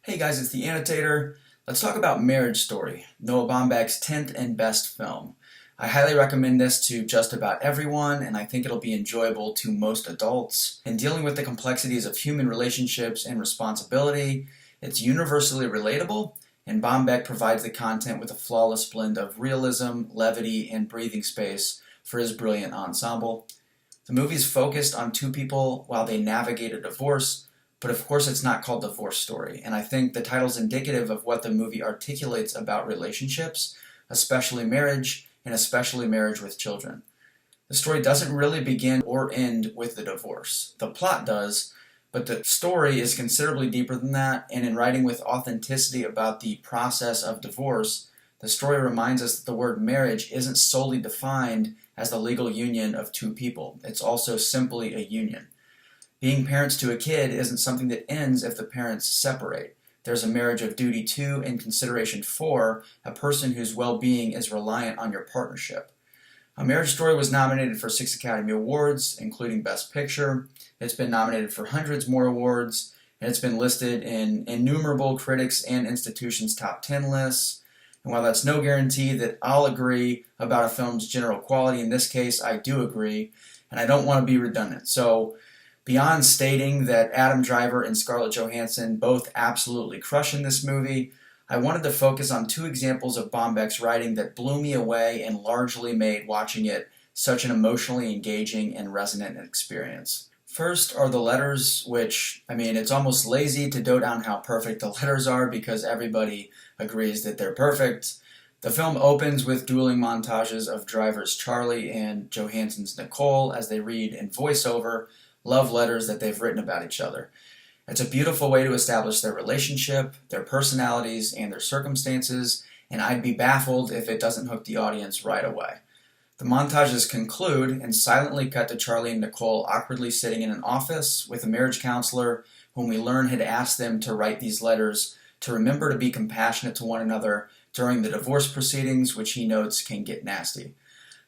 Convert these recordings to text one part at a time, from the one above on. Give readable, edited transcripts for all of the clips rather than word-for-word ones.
Hey guys, it's the Annotator. Let's talk about Marriage Story, Noah Baumbach's 10th and best film. I highly recommend this to just about everyone, and I think it'll be enjoyable to most adults. In dealing with the complexities of human relationships and responsibility, it's universally relatable, and Baumbach provides the content with a flawless blend of realism, levity, and breathing space for his brilliant ensemble. The movie's focused on two people while they navigate a divorce, but of course it's not called Divorce Story, and I think the title's indicative of what the movie articulates about relationships, especially marriage, and especially marriage with children. The story doesn't really begin or end with the divorce. The plot does, but the story is considerably deeper than that, and in writing with authenticity about the process of divorce, the story reminds us that the word marriage isn't solely defined as the legal union of two people. It's also simply a union. Being parents to a kid isn't something that ends if the parents separate. There's a marriage of duty to and consideration for a person whose well-being is reliant on your partnership. A Marriage Story was nominated for 6 Academy Awards, including Best Picture. It's been nominated for hundreds more awards, and it's been listed in innumerable critics and institutions' top 10 lists. And while that's no guarantee that I'll agree about a film's general quality, in this case I do agree, and I don't want to be redundant. So, beyond stating that Adam Driver and Scarlett Johansson both absolutely crush in this movie, I wanted to focus on two examples of Baumbach's writing that blew me away and largely made watching it such an emotionally engaging and resonant experience. First are the letters, which, it's almost lazy to dote on how perfect the letters are because everybody agrees that they're perfect. The film opens with dueling montages of Driver's Charlie and Johansson's Nicole as they read in voiceover love letters that they've written about each other. It's a beautiful way to establish their relationship, their personalities, and their circumstances, and I'd be baffled if it doesn't hook the audience right away. The montages conclude and silently cut to Charlie and Nicole awkwardly sitting in an office with a marriage counselor whom we learn had asked them to write these letters to remember to be compassionate to one another during the divorce proceedings, which he notes can get nasty.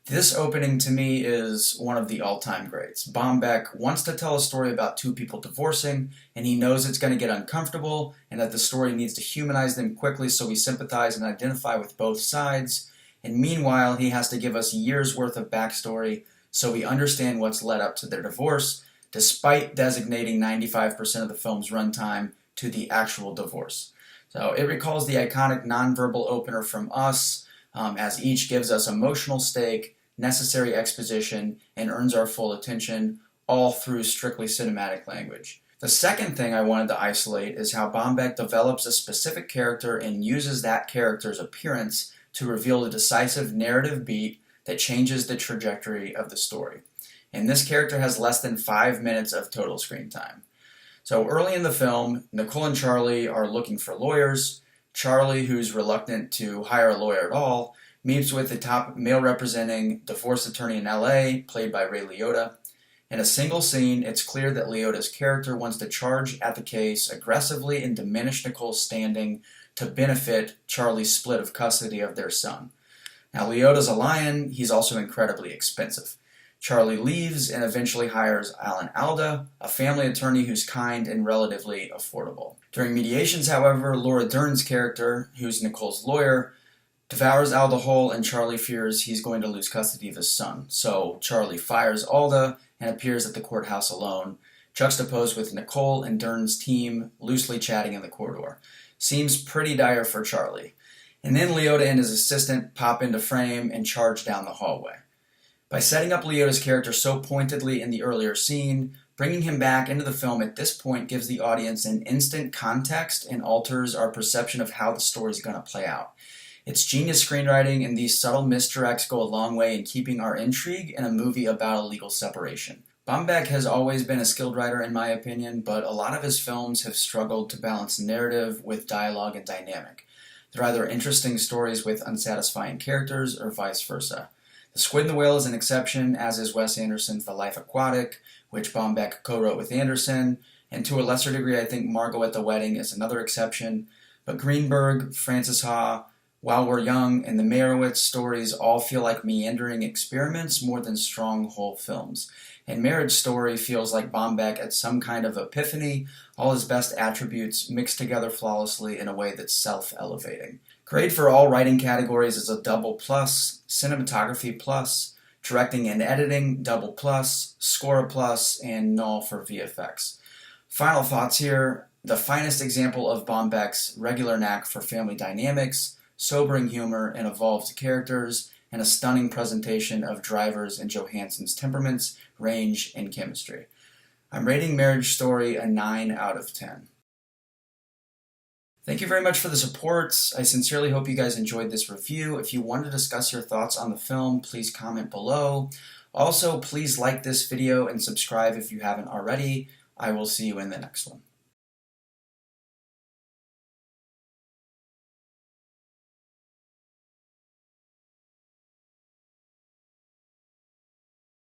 This opening to me is one of the all-time greats. Baumbach wants to tell a story about two people divorcing, and he knows it's going to get uncomfortable and that the story needs to humanize them quickly so we sympathize and identify with both sides. And meanwhile, he has to give us years' worth of backstory so we understand what's led up to their divorce, despite designating 95% of the film's runtime to the actual divorce. So it recalls the iconic nonverbal opener from Us, as each gives us emotional stake, necessary exposition, and earns our full attention, all through strictly cinematic language. The second thing I wanted to isolate is how Baumbach develops a specific character and uses that character's appearance to reveal a decisive narrative beat that changes the trajectory of the story. And this character has less than 5 minutes of total screen time. So early in the film, Nicole and Charlie are looking for lawyers. Charlie, who's reluctant to hire a lawyer at all, meets with the top male-representing divorce attorney in LA, played by Ray Liotta. In a single scene, it's clear that Liotta's character wants to charge at the case aggressively and diminish Nicole's standing to benefit Charlie's split of custody of their son. Now, Liotta's a lion. He's also incredibly expensive. Charlie leaves and eventually hires Alan Alda, a family attorney who's kind and relatively affordable. During mediations, however, Laura Dern's character, who's Nicole's lawyer, devours Alda whole, and Charlie fears he's going to lose custody of his son. So Charlie fires Alda and appears at the courthouse alone, juxtaposed with Nicole and Dern's team loosely chatting in the corridor. Seems pretty dire for Charlie. And then Liotta and his assistant pop into frame and charge down the hallway. By setting up Liotta's character so pointedly in the earlier scene, bringing him back into the film at this point gives the audience an instant context and alters our perception of how the story's going to play out. It's genius screenwriting, and these subtle misdirects go a long way in keeping our intrigue in a movie about a legal separation. Baumbach has always been a skilled writer in my opinion, but a lot of his films have struggled to balance narrative with dialogue and dynamic. They're either interesting stories with unsatisfying characters or vice versa. The Squid and the Whale is an exception, as is Wes Anderson's The Life Aquatic, which Baumbach co-wrote with Anderson, and to a lesser degree I think Margot at the Wedding is another exception, but Greenberg, Francis Ha, While We're Young and the Meyerowitz stories all feel like meandering experiments more than strong whole films. And Marriage Story feels like Baumbach at some kind of epiphany, all his best attributes mixed together flawlessly in a way that's self-elevating. Grade for all writing categories is a double plus, cinematography plus, directing and editing double plus, score a plus, and null for VFX. Final thoughts here: the finest example of Baumbach's regular knack for family dynamics, sobering humor and evolved characters, and a stunning presentation of Driver's and Johansson's temperaments, range, and chemistry. I'm rating Marriage Story a 9 out of 10. Thank you very much for the support. I sincerely hope you guys enjoyed this review. If you want to discuss your thoughts on the film, please comment below. Also, please like this video and subscribe if you haven't already. I will see you in the next one.